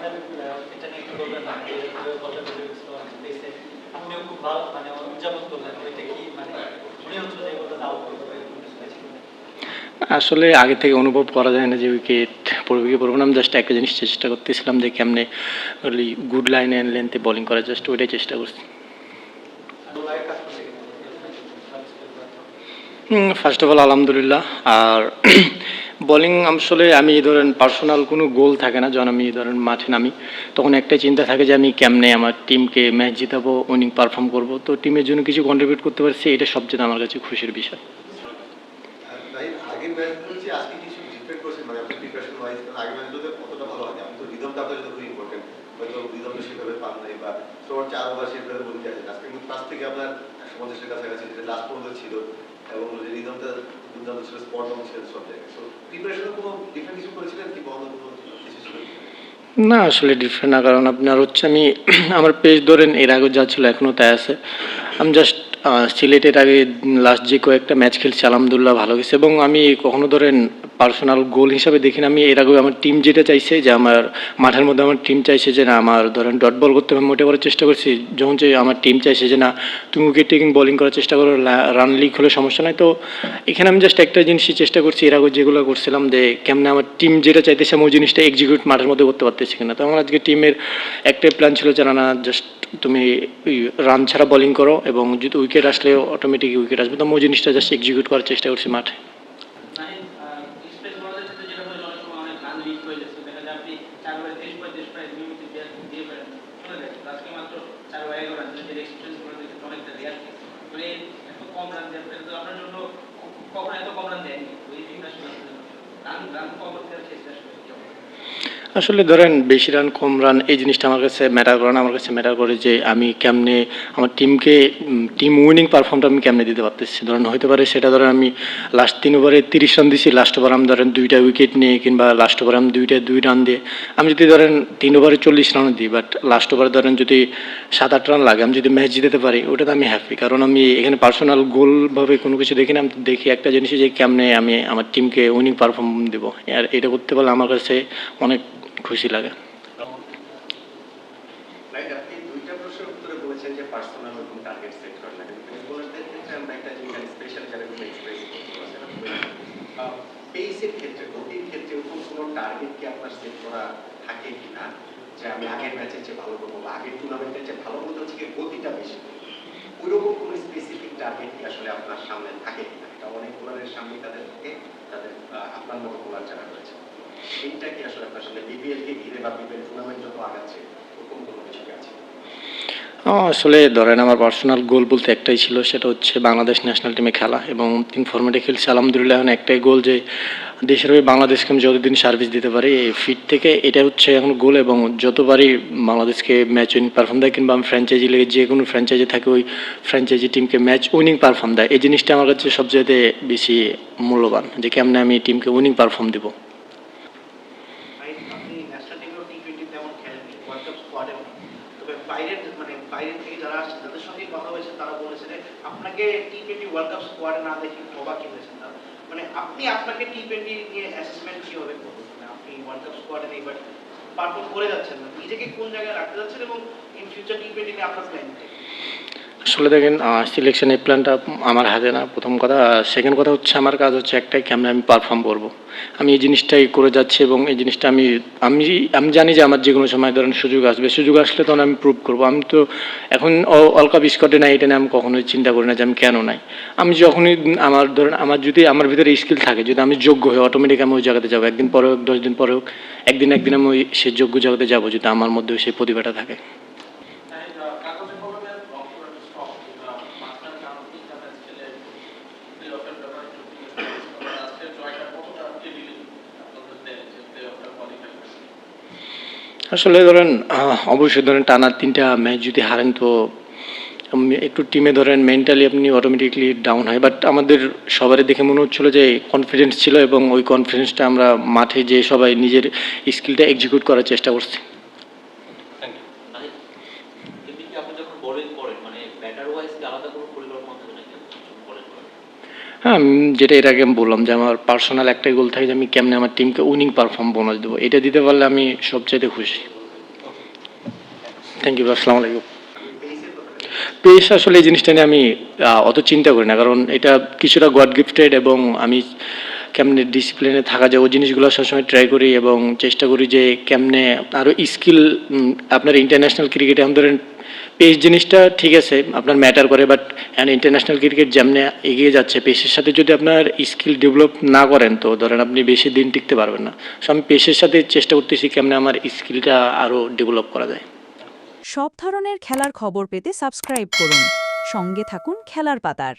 আপনার এটা নিয়ে একটু বলবেন না যে কথা বলে দেখছে আপনিও খুব ভালো মানে উদযাপন করলেন এটা কি মানে মনে হচ্ছে যে কথা আউট করতে পারে আসলে আগে থেকে অনুভব করা যায় না যে উইকেট পড়বে কি পড়বে না। আমি জাস্ট একটা জিনিস চেষ্টা করতেছিলাম যে কেমনে গুড লাইন অ্যান্ড লেন্থে বোলিং করা, জাস্ট ওইটাই চেষ্টা করছি। ফার্স্ট অফ অল আলহামদুলিল্লাহ। আর বোলিং আসলে আমি ধরেন পার্সোনাল কোনো গোল থাকে না যখন আমি ধরেন মাঠে নামি, তখন একটাই চিন্তা থাকে যে আমি কেমনে আমার টিমকে ম্যাচ জিতাবো, উইনিং পারফর্ম করবো। তো টিমের জন্য কিছু কন্ট্রিবিউট করতে পারছি, এটা সবচেয়ে আমার কাছে খুশির বিষয়। আগের ম্যাচগুলো যে আজকে কিছু ডিফারেন্ট করছেন মানে আপনি প্রিপারেশন ওয়াইজ আগের ম্যাচগুলোতে কতটা ভালো হয় আমি তো রিদমটা আপনার জন্য খুবই ইম্পর্টেন্ট, হয়তো রিদমটা সেভাবে পান নাই বা শর্ট 4 ওভার সেভাবে বলতে আছে আজকে কিন্তু পাঁচ থেকে আপনার 150 এর কাছাকাছি যেটা লাস্ট পর্যন্ত ছিল এবং যে রিদমটা দুর্দান্ত ছিল, স্পট অন ছিল সব জায়গায়। সো প্রিপারেশনে কোনো ডিফারেন্ট কিছু করেছিলেন কি বন্ধ কোনো কিছু ছিল? না আসলে ডিফারেন্ট না, কারণ আপনার হচ্ছে আমি আমার পেজ ধরেন এর আগে যা ছিল এখনও তাই আছে। আমি জাস্ট সিলেটের আগে লাস্ট যে কয়েকটা ম্যাচ খেলছি আলহামদুলিল্লাহ ভালো গেছে, এবং আমি কখনো ধরেন পার্সোনাল গোল হিসাবে দেখি না। আমি এর আগে আমার টিম যেটা চাইছে যে আমার মাঠের মধ্যে আমার টিম চাইছে যে না আমার ধরেন ডট বল করতে আমি মোটে করার চেষ্টা করছি, যখন যে আমার টিম চাইছে যে না তুমি উইকেট টেকিং বোলিং করার চেষ্টা করো, রান লিক হলে সমস্যা নাই। তো এখানে আমি জাস্ট একটা জিনিসই চেষ্টা করছি এর আগে যেগুলো করছিলাম যে কেমনে আমার টিম যেটা চাইতেছে আমি ওই জিনিসটা এক্সিকিউট মাঠের মধ্যে করতে পারতেছি কিনা। তো আমার আজকে টিমের একটাই প্ল্যান ছিল যে না জাস্ট তুমি রান ছাড়া বোলিং করো এবং যদি উইকেট আসলে অটোমেটিক উইকেট আসবে, তো আমি ওই জিনিসটা জাস্ট এক্সিকিউট করার চেষ্টা করছি মাঠে। আসলে ধরেন বেশি রান কম রান এই জিনিসটা আমার কাছে ম্যাটার করে না। আমার কাছে ম্যাটার করে যে আমি কেমনে আমার টিমকে টিম উইনিং পারফর্মটা আমি কেমনে দিতে পারতেছি। ধরেন হতে পারে সেটা ধরেন আমি লাস্ট 3 ওভারে 30 রান দিছি, লাস্ট ওভার আমি ধরেন 2টা উইকেট নিয়ে, কিংবা লাস্ট ওভারে আমি 2 রান দিয়ে আমি যদি ধরেন 3 ওভারে 40 রানও দিই, বাট লাস্ট ওভারে ধরেন যদি 7-8 রান লাগে, আমি যদি ম্যাচ জিতাতে পারি ওটাতে আমি হ্যাপি। কারণ আমি এখানে পার্সোনাল গোলভাবে কোনো কিছু দেখি না, আমি দেখি একটা জিনিসই যে কেমনে আমি আমার টিমকে উইনিং পারফর্ম দেবো। আর এটা করতে পারলে আমার কাছে অনেক খুশি লাগে। আপনি দুইটা প্রশ্নের উত্তরে বলেছেন যে পার্সোনাল এবং টার্গেট সেট করেন না, কিন্তু বোলারদের ক্ষেত্রে আমরা একটা জিনিস স্পেশালি যারা কোনো এক্সপ্রেস করতে পারছেন পেসের ক্ষেত্রে গতির ক্ষেত্রে কোনো টার্গেট কি আপনার সেট করা থাকে কিনা যে আমি আগের ম্যাচের চেয়ে ভালো করবো বা আগের টুর্নামেন্টের চেয়ে ভালো বলতে হচ্ছে গতিটা বেশি, ওইরকম কোনো স্পেসিফিক টার্গেট কি আসলে আপনার সামনে থাকে কিনা? এটা অনেক বোলারের সামনে তাদের থাকে, তাদের আপনার মতো বোলার যারা রয়েছে এইটা কি আসলে আপনার সামনে বিপিএল কে ঘিরে বা বিপিএল টুর্নামেন্ট যত আগাচ্ছে ওরকম কোনো কিছু আছে? আসলে ধরেন আমার পার্সোনাল গোল বলতে একটাই ছিল, সেটা হচ্ছে বাংলাদেশ ন্যাশনাল টিমে খেলা, এবং 3 ফরম্যাটে খেলছি আলহামদুলিল্লাহ। এখন একটাই গোল যে দেশের হয়ে বাংলাদেশকে আমি যতদিন সার্ভিস দিতে পারি এই ফিট থেকে, এটা হচ্ছে এখন গোল। এবং যতবারই বাংলাদেশকে ম্যাচ উইনিং পারফর্ম দেয়, কিংবা আমি ফ্র্যাঞ্চাইজি লেগে যে কোনো ফ্র্যাঞ্চাইজি থাকে ওই ফ্র্যাঞ্চাইজি টিমকে ম্যাচ উইনিং পারফর্ম দেয়, এই জিনিসটা আমার কাছে সবচেয়ে বেশি মূল্যবান, যে কেমনে আমি টিমকে উইনিং পারফর্ম দেবো। বাইরে থেকে যারা আসছে তাদের সঙ্গে কথা হয়েছে, তারা বলেছে যে আপনাকে টি20 ওয়ার্ল্ড কাপ স্কোয়াডে না দেখে অবাক হয়েছেন তারা। মানে আপনি আপনাকে টি20 নিয়ে অ্যাসেসমেন্ট কিভাবে করবেন? মানে আপনি ওয়ার্ল্ড কাপ স্কোয়াডে নেই বাট পারফর্ম করে যাচ্ছেন না, নিজেকে কোন জায়গায় রাখতে যাচ্ছেন এবং ইন ফিউচার টি20 নিয়ে আপনার প্ল্যান কি? আসলে দেখেন সিলেকশনের প্ল্যানটা আমার হাতে না, প্রথম কথা। সেকেন্ড কথা হচ্ছে আমার কাজ হচ্ছে একটাই, কেমন আমি পারফর্ম করব। আমি এই জিনিসটাই করে যাচ্ছি, এবং এই জিনিসটা আমি আমি আমি জানি যে আমার যে কোনো সময় ধরেন সুযোগ আসবে, সুযোগ আসলে তখন আমি প্রুভ করব। আমি তো এখন ওয়ার্ল্ড কাপ স্কোয়াডে নাই এটা নিয়ে আমি কখনোই চিন্তা করি না যে আমি কেন নাই। আমি যখনই আমার ধরেন আমার যদি আমার ভিতরে স্কিল থাকে, যদি আমি যোগ্য হই, অটোমেটিক আমি ওই জায়গাতে যাবো। একদিন পরে হোক 10 দিন পরে হোক, একদিন আমি ওই সেই যোগ্য জায়গাতে যাবো, যদি আমার মধ্যে সেই প্রতিভাটা থাকে। আসলে ধরেন অবশ্যই ধরেন টানা 3টা ম্যাচ যদি হারেন, তো একটু টিমে ধরেন মেন্টালি আপনি অটোমেটিকলি ডাউন হয়। বাট আমাদের সবারই দেখে মনে হচ্ছিলো যে কনফিডেন্স ছিল, এবং ওই কনফিডেন্সটা আমরা মাঠে যে সবাই নিজের স্কিলটা এক্সিকিউট করার চেষ্টা করছি। হ্যাঁ, যেটা এর আগে আমি বললাম যে আমার পার্সোনাল একটাই গোল থাকে যে আমি কেমনে আমার টিমকে উইনিং পারফর্ম বোনাস দেবো, এটা দিতে পারলে আমি সবচাইতে খুশি। থ্যাংক ইউ, আসসালামু আলাইকুম। পেসের কথা পেস আসলে এই জিনিসটা নিয়ে আমি অত চিন্তা করি না, কারণ এটা কিছুটা গড গিফটেড এবং আমি কেমনে ডিসিপ্লিনে থাকা যায় ওই জিনিসগুলো সবসময় ট্রাই করি এবং চেষ্টা করি যে কেমনে আরও স্কিল আপনার ইন্টারন্যাশনাল ক্রিকেটে এখন ধরেন পেস জিনিসটা ঠিক আছে আপনার ম্যাটার করে, বাট ইন্টারন্যাশনাল ক্রিকেট যেমনে এগিয়ে যাচ্ছে পেসের সাথে যদি আপনার স্কিল ডেভেলপ না করেন তো ধরেন আপনি বেশি দিন টিকতে পারবেন না। সো আমি পেসের সাথে চেষ্টা করতেছি কেমনে আমার স্কিলটা আরও ডেভেলপ করা যায়। সব ধরনের খেলার খবর পেতে সাবস্ক্রাইব করুন। সঙ্গে থাকুন খেলার পাতার।